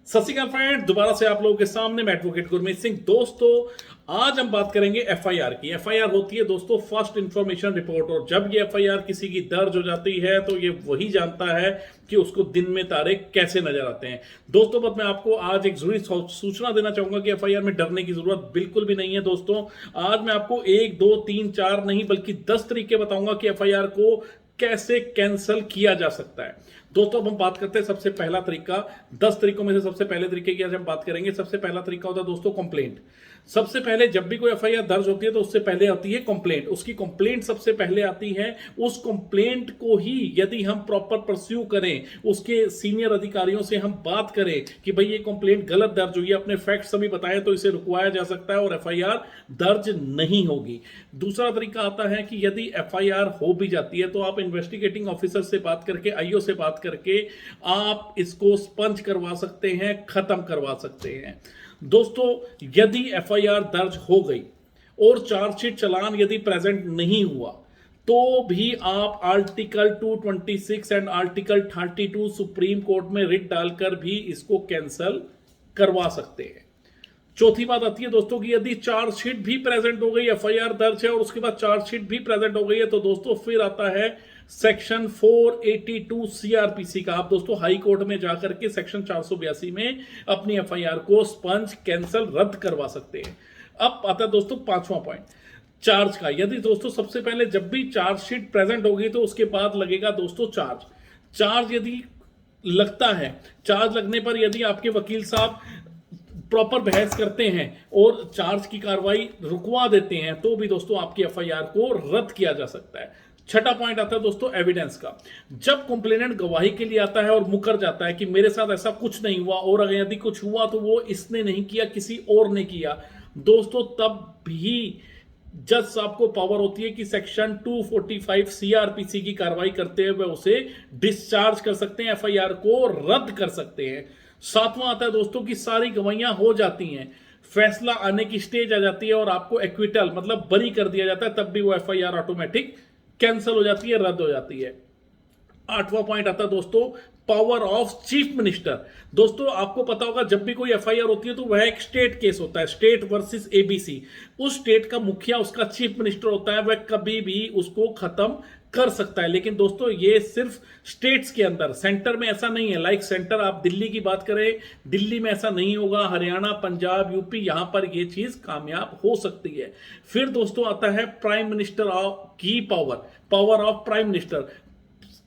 सत श्री अकाल फ्रेंड, दोबारा से आप लोगों के सामने मैं एडवोकेट गुरमीत सिंह। दोस्तों, आज हम बात करेंगे एफआईआर की। एफआईआर होती है दोस्तों फर्स्ट इंफॉर्मेशन रिपोर्ट, और जब ये एफआईआर किसी की दर्ज हो जाती है तो ये वही जानता है कि उसको दिन में तारीख कैसे नजर आते हैं। दोस्तों, बस मैं आपको आज एक जरूरी सूचना देना चाहूंगा कि एफआईआर में डरने की जरूरत बिल्कुल भी नहीं है। दोस्तों, आज मैं आपको 1 2 3 4 नहीं बल्कि 10 तरीके बताऊंगा कि एफआईआर को कैसे कैंसिल किया जा सकता है। दोस्तों, अब हम बात करते हैं सबसे पहला तरीका। 10 तरीकों में से सबसे पहले तरीके की आज हम बात करेंगे। सबसे पहला तरीका होता है दोस्तों कंप्लेंट। सबसे पहले जब भी कोई एफआईआर दर्ज होती है तो उससे पहले आती है कंप्लेंट। उसकी कंप्लेंट सबसे पहले आती है। उस कंप्लेंट को ही यदि हम प्रॉपर परस्यू करें, उसके सीनियर अधिकारियों से हम बात करें कि भाई ये कंप्लेंट गलत दर्ज हुई है, अपने फैक्ट्स सभी बताएं, तो इसे रुकवाया जा सकता है और एफआईआर दर्ज नहीं होगी। दूसरा तरीका आता है कि यदि एफआईआर हो भी जाती है तो आप इन्वेस्टिगेटिंग ऑफिसर से बात करके, आईओ से बात करके आप इसको स्पंज करवा सकते हैं, खत्म करवा सकते हैं। दोस्तों, यदि एफआईआर दर्ज हो गई और चार्जशीट चालान यदि प्रेजेंट नहीं हुआ तो भी आप article 226 and article 32 supreme court में रिट डालकर भी इसको कैंसिल करवा सकते हैं। चौथी बात आती है दोस्तों कि यदि चार्जशीट भी प्रेजेंट हो गई, एफआईआर दर्ज है और उसके बाद चार्जशीट भी प्रेजेंट हो गई है, तो दोस्तों फिर आता है सेक्शन 482 सीआरपीसी का। आप दोस्तों हाई कोर्ट में जाकर के सेक्शन 482 में अपनी एफआईआर को स्पंज कैंसिल रद्द करवा सकते हैं। अब आता है दोस्तों पांचवा पॉइंट, चार्ज का। यदि दोस्तों सबसे पहले जब भी चार्जशीट प्रेजेंट होगी तो उसके बाद लगेगा दोस्तों चार्ज यदि लगता है, चार्ज लगने पर यदि आपके वकील साहब प्रॉपर बहस करते हैं और चार्ज की कार्रवाई रुकवा देते हैं तो भी दोस्तों आपकी एफआईआर को रद्द किया जा सकता है। छठा पॉइंट आता है दोस्तों एविडेंस का। जब कंप्लेनेंट गवाही के लिए आता है और मुकर जाता है कि मेरे साथ ऐसा कुछ नहीं हुआ, और अगर यदि कुछ हुआ तो वो इसने नहीं किया, किसी और ने किया, दोस्तों तब भी जज साहब को पावर होती है कि सेक्शन 245 सीआरपीसी की कार्रवाई करते हुए उसे डिस्चार्ज कर सकते हैं, एफआईआर को रद्द कर सकते हैं। सातवां आता है दोस्तों कि सारी गवाहियां हो जाती हैं, फैसला आने की स्टेज आ जाती है और आपको एक्विटल मतलब बरी कर दिया जाता है, तब भी वो एफआईआर ऑटोमेटिक कैंसिल हो जाती है, रद्द हो जाती है। आठवां पॉइंट आता है दोस्तों पावर ऑफ चीफ मिनिस्टर। दोस्तों, आपको पता होगा जब भी कोई एफआईआर होती है तो वह एक स्टेट केस होता है, स्टेट वर्सेस एबीसी। उस स्टेट का मुखिया उसका चीफ मिनिस्टर होता है, वह कभी भी उसको खत्म कर सकता है। लेकिन दोस्तों ये सिर्फ स्टेट्स के अंदर, सेंटर में ऐसा नहीं है। लाइक सेंटर आप दिल्ली की बात करें, दिल्ली में ऐसा नहीं होगा, हरियाणा, पंजाब, यूपी, यहां पर यह चीज कामयाब हो सकती है। फिर दोस्तों आता है प्राइम मिनिस्टर की power of prime minister.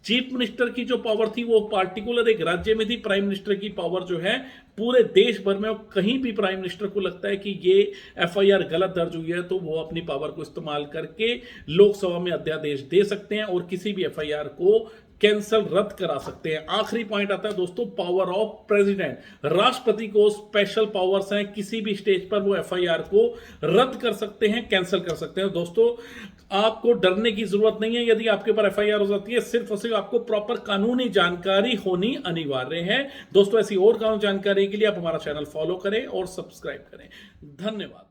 Chief minister की जो पावर थी वो पार्टिकुलर एक राज्य में थी, प्राइम मिनिस्टर की पावर जो है पूरे देश भर में। कहीं भी प्राइम मिनिस्टर को लगता है कि ये एफआईआर गलत दर्ज हुई है तो वो अपनी पावर को इस्तेमाल करके लोकसभा में अध्यादेश दे सकते हैं और किसी भी एफआईआर को कैंसल रद्द करा सकते हैं। आखिरी पॉइंट आता है दोस्तों पावर ऑफ प्रेसिडेंट। राष्ट्रपति को स्पेशल पावर्स हैं, किसी भी स्टेज पर वो एफआईआर को रद्द कर सकते हैं, कैंसिल कर सकते हैं। दोस्तों, आपको डरने की जरूरत नहीं है यदि आपके ऊपर एफआईआर हो जाती है, सिर्फ और सिर्फ आपको प्रॉपर कानूनी जानकारी होनी अनिवार्य है। दोस्तों, ऐसी और कानूनी जानकारी के लिए आप हमारा चैनल फॉलो करें और सब्सक्राइब करें। धन्यवाद।